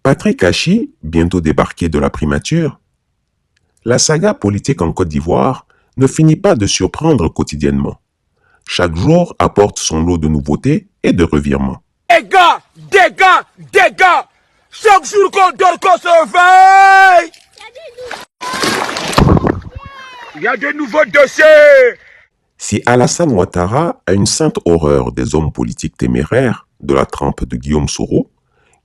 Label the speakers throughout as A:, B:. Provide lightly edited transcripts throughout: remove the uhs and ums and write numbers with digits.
A: Patrick Achi, bientôt débarqué de la primature, la saga politique en Côte d'Ivoire ne finit pas de surprendre quotidiennement. Chaque jour apporte son lot de nouveautés et de revirements.
B: Dégâts! Chaque jour qu'on dort, qu'on se réveille! Il y a de nouveaux dossiers!
A: Si Alassane Ouattara a une sainte horreur des hommes politiques téméraires de la trempe de Guillaume Soro,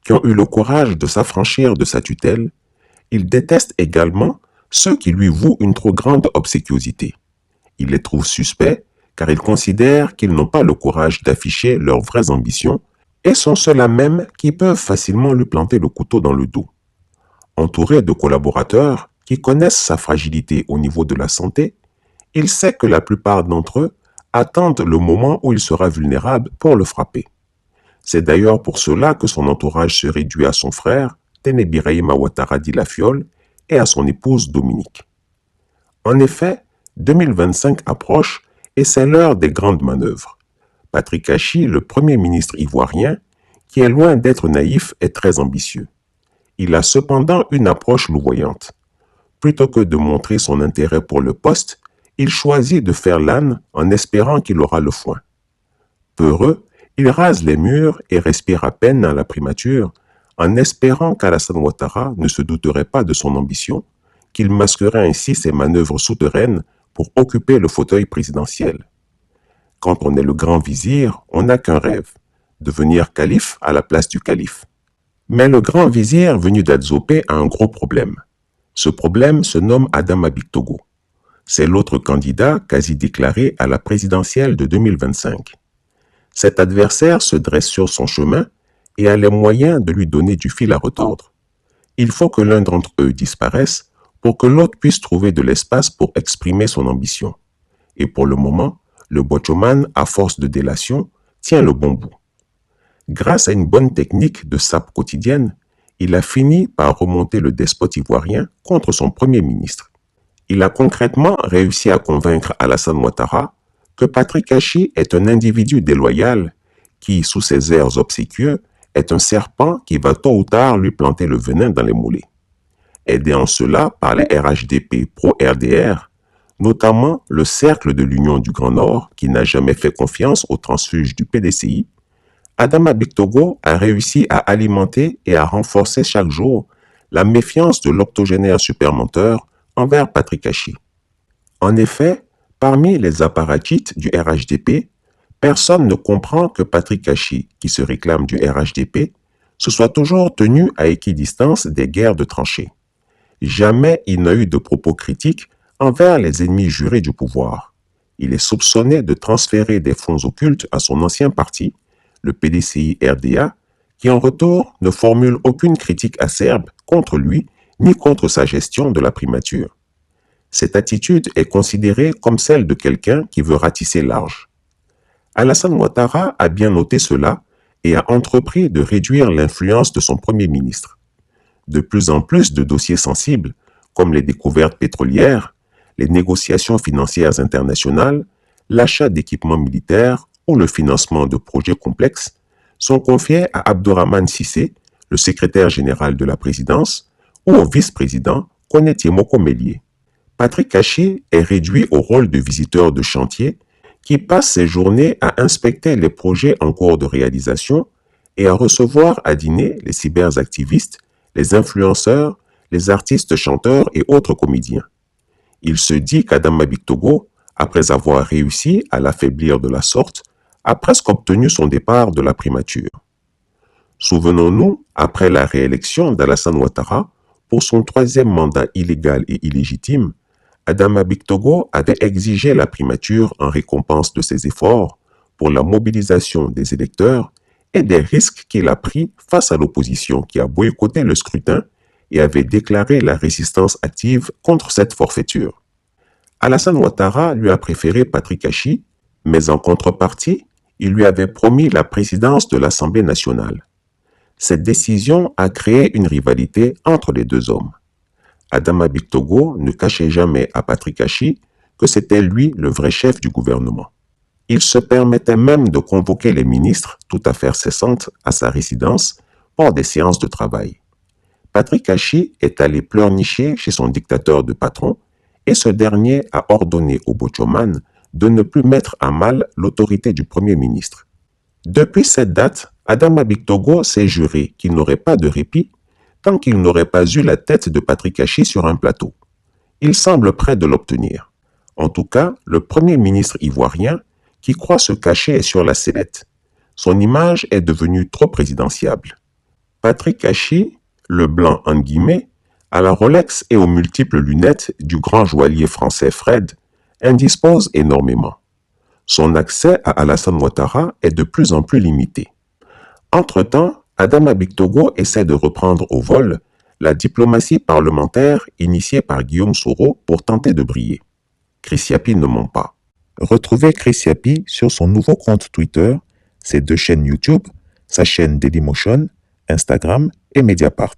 A: qui ont eu le courage de s'affranchir de sa tutelle, il déteste également ceux qui lui vouent une trop grande obséquiosité. Il les trouve suspects car il considère qu'ils n'ont pas le courage d'afficher leurs vraies ambitions et sont ceux-là même qui peuvent facilement lui planter le couteau dans le dos. Entouré de collaborateurs qui connaissent sa fragilité au niveau de la santé, il sait que la plupart d'entre eux attendent le moment où il sera vulnérable pour le frapper. C'est d'ailleurs pour cela que son entourage se réduit à son frère, Ténébiraïma Ouattara dit la Fiole, et à son épouse Dominique. En effet, 2025 approche et c'est l'heure des grandes manœuvres. Patrick Achi, le premier ministre ivoirien, qui est loin d'être naïf, est très ambitieux. Il a cependant une approche louvoyante. Plutôt que de montrer son intérêt pour le poste, il choisit de faire l'âne en espérant qu'il aura le foin. Peureux, il rase les murs et respire à peine dans la primature, en espérant qu'Alassane Ouattara ne se douterait pas de son ambition, qu'il masquerait ainsi ses manœuvres souterraines pour occuper le fauteuil présidentiel. Quand on est le grand vizir, on n'a qu'un rêve, devenir calife à la place du calife. Mais le grand vizir venu d'Adzopé a un gros problème. Ce problème se nomme Adama Bictogo. C'est l'autre candidat quasi déclaré à la présidentielle de 2025. Cet adversaire se dresse sur son chemin et a les moyens de lui donner du fil à retordre. Il faut que l'un d'entre eux disparaisse pour que l'autre puisse trouver de l'espace pour exprimer son ambition. Et pour le moment, le Bochoman, à force de délation, tient le bon bout. Grâce à une bonne technique de sape quotidienne, il a fini par remonter le despote ivoirien contre son premier ministre. Il a concrètement réussi à convaincre Alassane Ouattara que Patrick Achi est un individu déloyal qui, sous ses airs obséquieux, est un serpent qui va tôt ou tard lui planter le venin dans les mollets. Aidé en cela par les RHDP pro-RDR, notamment le Cercle de l'Union du Grand Nord qui n'a jamais fait confiance aux transfuges du PDCI, Adama Bictogo a réussi à alimenter et à renforcer chaque jour la méfiance de l'octogénaire supermenteur envers Patrick Achi. En effet, parmi les apparatchites du RHDP, personne ne comprend que Patrick Achi, qui se réclame du RHDP, se soit toujours tenu à équidistance des guerres de tranchées. Jamais il n'a eu de propos critiques envers les ennemis jurés du pouvoir. Il est soupçonné de transférer des fonds occultes à son ancien parti, le PDCI-RDA, qui en retour ne formule aucune critique acerbe contre lui ni contre sa gestion de la primature. Cette attitude est considérée comme celle de quelqu'un qui veut ratisser large. Alassane Ouattara a bien noté cela et a entrepris de réduire l'influence de son premier ministre. De plus en plus de dossiers sensibles, comme les découvertes pétrolières, les négociations financières internationales, l'achat d'équipements militaires ou le financement de projets complexes, sont confiés à Abdourahmane Cissé, le secrétaire général de la présidence, ou au vice-président Koneti Moko Mélié. Patrick Achi est réduit au rôle de visiteur de chantier qui passe ses journées à inspecter les projets en cours de réalisation et à recevoir à dîner les cyberactivistes, les influenceurs, les artistes chanteurs et autres comédiens. Il se dit qu'Adama Bictogo, après avoir réussi à l'affaiblir de la sorte, a presque obtenu son départ de la primature. Souvenons-nous, après la réélection d'Alassane Ouattara, pour son troisième mandat illégal et illégitime, Adama Bictogo avait exigé la primature en récompense de ses efforts pour la mobilisation des électeurs et des risques qu'il a pris face à l'opposition qui a boycotté le scrutin et avait déclaré la résistance active contre cette forfaiture. Alassane Ouattara lui a préféré Patrick Achi, mais en contrepartie, il lui avait promis la présidence de l'Assemblée nationale. Cette décision a créé une rivalité entre les deux hommes. Adama Bictogo ne cachait jamais à Patrick Achi que c'était lui le vrai chef du gouvernement. Il se permettait même de convoquer les ministres, toute affaire cessante, à sa résidence pour des séances de travail. Patrick Hachi est allé pleurnicher chez son dictateur de patron et ce dernier a ordonné au Bochoman de ne plus mettre à mal l'autorité du Premier ministre. Depuis cette date, Adama Bictogo s'est juré qu'il n'aurait pas de répit tant qu'il n'aurait pas eu la tête de Patrick Hachi sur un plateau. Il semble prêt de l'obtenir. En tout cas, le Premier ministre ivoirien, qui croit se cacher, est sur la sellette. Son image est devenue trop présidentiable. Patrick Hachi, le blanc en guillemets, à la Rolex et aux multiples lunettes du grand joaillier français Fred, indispose énormément. Son accès à Alassane Ouattara est de plus en plus limité. Entre-temps, Adama Bictogo essaie de reprendre au vol la diplomatie parlementaire initiée par Guillaume Soro pour tenter de briller. Chris Yapi ne ment pas. Retrouvez Chris Yapi sur son nouveau compte Twitter, ses 2 chaînes YouTube, sa chaîne Dailymotion, Instagram et Mediapart.